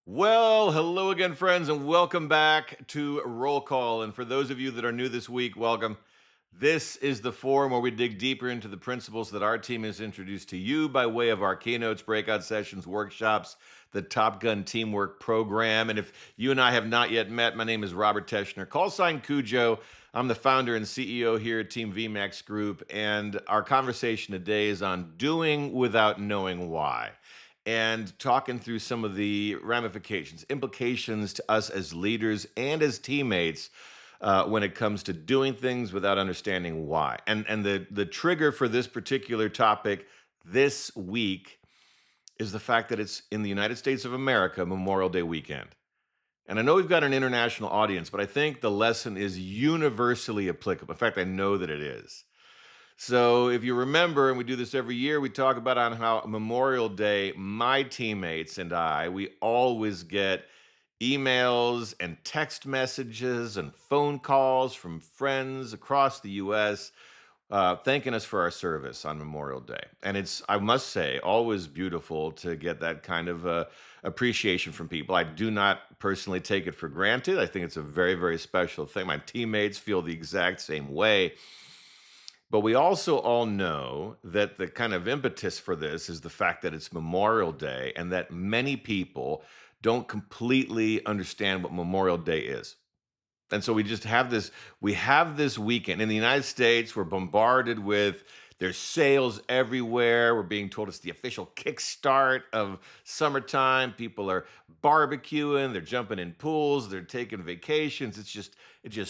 Well, hello again, friends, and welcome back to Roll Call. And for those of you that are new this week, welcome. This is the forum where we dig deeper into the principles that our team has introduced to you by way of our keynotes, breakout sessions, workshops, the Top Gun Teamwork Program. And if you and I have not yet met, my name is Robert Teschner, call sign Cujo. I'm the founder and CEO here at Team VMAX Group. And our conversation today is on doing without knowing why and talking through some of the ramifications, implications to us as leaders and as teammates when it comes to doing things without understanding why. And the trigger for this particular topic this week is the fact that it's in the United States of America, Memorial Day weekend. And I know we've got an international audience, but I think the lesson is universally applicable. In fact, I know that it is. So if you remember, and we do this every year, we talk about on how Memorial Day, my teammates and we always get emails and text messages and phone calls from friends across the U.S. Thanking us for our service on Memorial Day. And it's, I must say, always beautiful to get that kind of appreciation from people. I do not personally take it for granted. I think it's a very, very special thing. My teammates feel the exact same way. But we also all know that the kind of impetus for this is the fact that it's Memorial Day and that many people don't completely understand what Memorial Day is. And so we have this weekend in the United States. We're bombarded with there's sales everywhere. We're being told it's the official kickstart of summertime. People are barbecuing, they're jumping in pools, they're taking vacations. It's just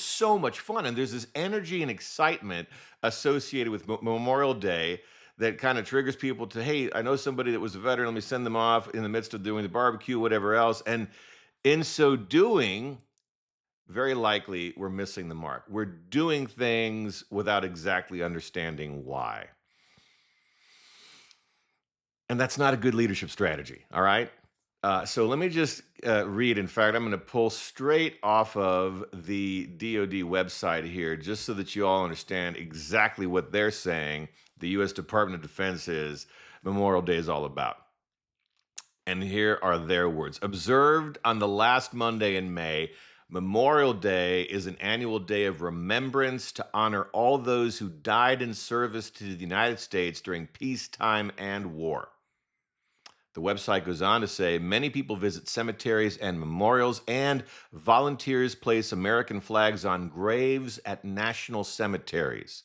so much fun. And there's this energy and excitement associated with Memorial Day that kind of triggers people to, hey, I know somebody that was a veteran. Let me send them off in the midst of doing the barbecue, whatever else. And in so doing, very likely we're missing the mark. We're doing things without exactly understanding why. And that's not a good leadership strategy. All right. So let me just read. In fact, I'm going to pull straight off of the DoD website here, just so that you all understand exactly what they're saying the U.S. Department of Defense is Memorial Day is all about. And here are their words. Observed on the last Monday in May, Memorial Day is an annual day of remembrance to honor all those who died in service to the United States during peacetime and war. The website goes on to say many people visit cemeteries and memorials, and volunteers place American flags on graves at national cemeteries.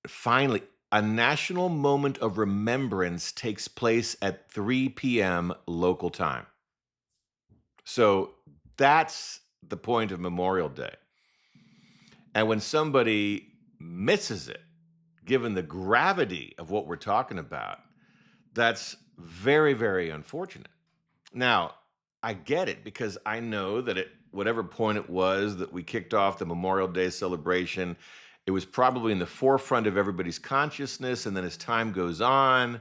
Finally, a national moment of remembrance takes place at 3 p.m. local time. So that's the point of Memorial Day. And when somebody misses it, given the gravity of what we're talking about, that's very, very unfortunate. Now, I get it because I know that at whatever point it was that we kicked off the Memorial Day celebration, it was probably in the forefront of everybody's consciousness. And then as time goes on,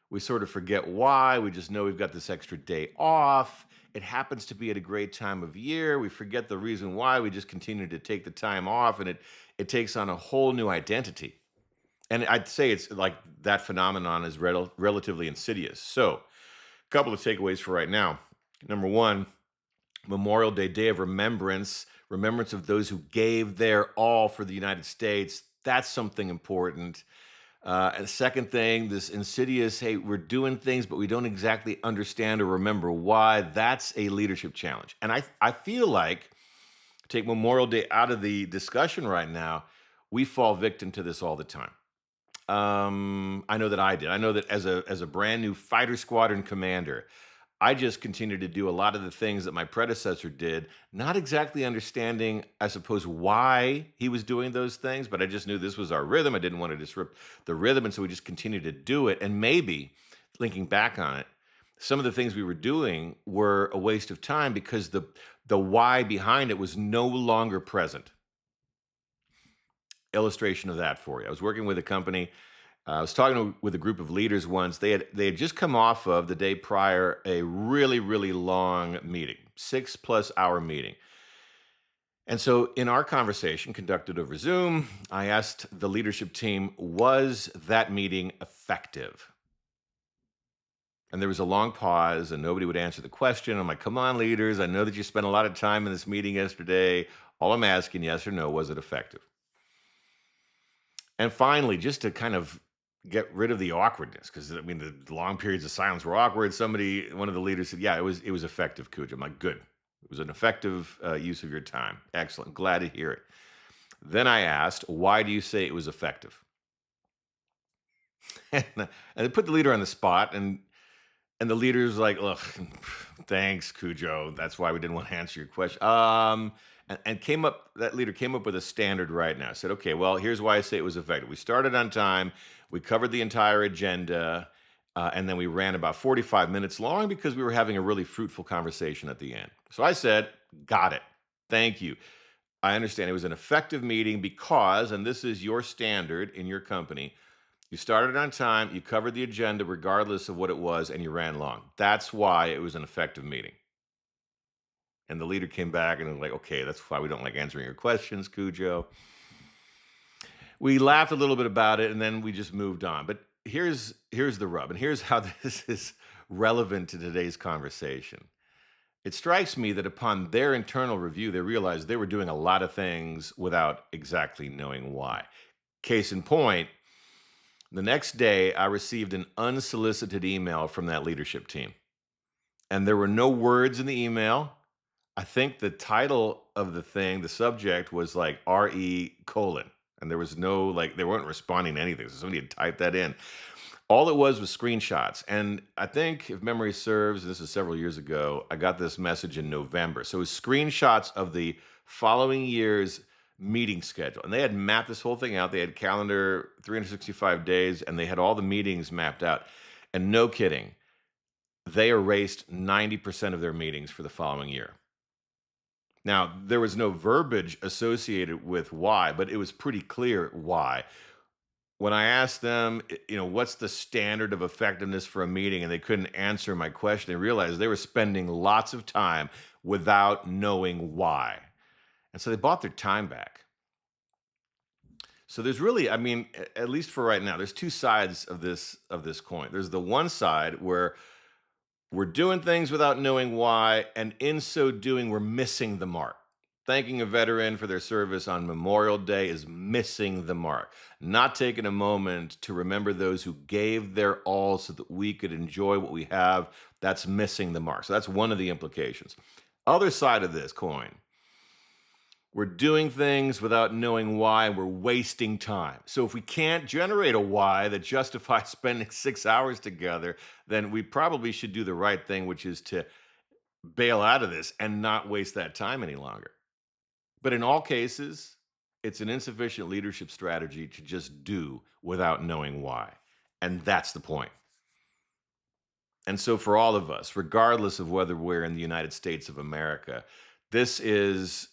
we sort of forget why. We just know we've got this extra day off. It happens to be at a great time of year. We forget the reason why. We just continue to take the time off, and it takes on a whole new identity. And I'd say it's like that phenomenon is relatively insidious. So, a couple of takeaways for right now. Number one, Memorial Day, Day of Remembrance, remembrance of those who gave their all for the United States. That's something important. And the second thing, this insidious, hey, we're doing things, but we don't exactly understand or remember why. That's a leadership challenge. And I feel like, take Memorial Day out of the discussion right now, we fall victim to this all the time. I know that I did. I know that as a brand new fighter squadron commander, I just continued to do a lot of the things that my predecessor did, not exactly understanding, I suppose, why he was doing those things, but I just knew this was our rhythm. I didn't want to disrupt the rhythm, and so we just continued to do it. And maybe, thinking back on it, some of the things we were doing were a waste of time because the why behind it was no longer present. Illustration of that for you. I was working with a company. I was talking with a group of leaders once. They had just come off of the day prior a really, really long meeting, 6+ hour meeting. And so in our conversation conducted over Zoom, I asked the leadership team, was that meeting effective? And there was a long pause, and nobody would answer the question. I'm like, come on, leaders. I know that you spent a lot of time in this meeting yesterday. All I'm asking, yes or no, was it effective? And finally, just to kind of get rid of the awkwardness, because I mean, the long periods of silence were awkward. One of the leaders said, "Yeah, it was effective, Cooch." I'm like, "Good. It was an effective use of your time. Excellent. Glad to hear it." Then I asked, "Why do you say it was effective?" And it put the leader on the spot, and the leader's like, "Look, thanks, Cujo. That's why we didn't want to answer your question." And that leader came up with a standard right now. Said, "Okay, well, here's why I say it was effective. We started on time. We covered the entire agenda, and then we ran about 45 minutes long because we were having a really fruitful conversation at the end." So I said, "Got it. Thank you. I understand it was an effective meeting because, and this is your standard in your company, you started on time, you covered the agenda regardless of what it was, and you ran long. That's why it was an effective meeting." And the leader came back and was like, "Okay, that's why we don't like answering your questions, Cujo." We laughed a little bit about it and then we just moved on. But here's the rub, and here's how this is relevant to today's conversation. It strikes me that upon their internal review, they realized they were doing a lot of things without exactly knowing why. Case in point, the next day, I received an unsolicited email from that leadership team, and there were no words in the email. I think the title of the thing, the subject was like RE colon, and there was no, like, they weren't responding to anything. So somebody had typed that in. All it was screenshots. And I think, if memory serves, this is several years ago, I got this message in November. So it was screenshots of the following year's meeting schedule. And they had mapped this whole thing out. They had calendar 365 days, and they had all the meetings mapped out. And no kidding, they erased 90% of their meetings for the following year. Now, there was no verbiage associated with why, but it was pretty clear why. When I asked them, what's the standard of effectiveness for a meeting, and they couldn't answer my question, I realized they were spending lots of time without knowing why. And so they bought their time back. So there's really, I mean, at least for right now, there's two sides of this coin. There's the one side where we're doing things without knowing why, and in so doing, we're missing the mark. Thanking a veteran for their service on Memorial Day is missing the mark. Not taking a moment to remember those who gave their all so that we could enjoy what we have, that's missing the mark. So that's one of the implications. Other side of this coin, we're doing things without knowing why, and we're wasting time. So if we can't generate a why that justifies spending 6 hours together, then we probably should do the right thing, which is to bail out of this and not waste that time any longer. But in all cases, it's an insufficient leadership strategy to just do without knowing why. And that's the point. And so for all of us, regardless of whether we're in the United States of America, this is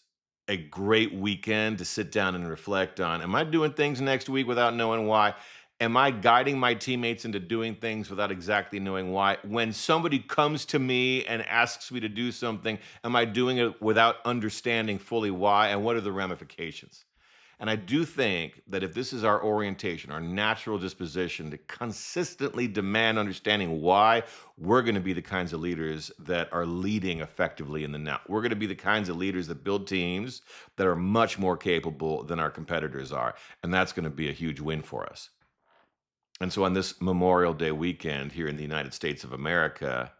a great weekend to sit down and reflect on. Am I doing things next week without knowing why? Am I guiding my teammates into doing things without exactly knowing why? When somebody comes to me and asks me to do something, am I doing it without understanding fully why, and what are the ramifications? And I do think that if this is our orientation, our natural disposition to consistently demand understanding why, we're going to be the kinds of leaders that are leading effectively in the now. We're going to be the kinds of leaders that build teams that are much more capable than our competitors are. And that's going to be a huge win for us. And so on this Memorial Day weekend here in the United States of America,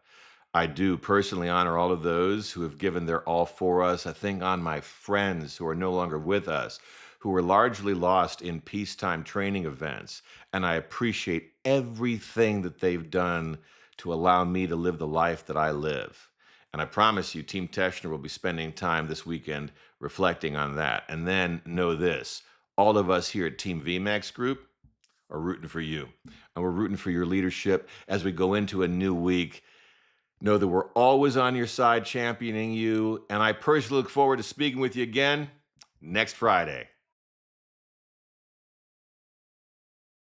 I do personally honor all of those who have given their all for us. I think on my friends who are no longer with us, who were largely lost in peacetime training events. And I appreciate everything that they've done to allow me to live the life that I live. And I promise you, Team Teschner will be spending time this weekend reflecting on that. And then know this, all of us here at Team VMAX Group are rooting for you. And we're rooting for your leadership as we go into a new week. Know that we're always on your side championing you. And I personally look forward to speaking with you again next Friday.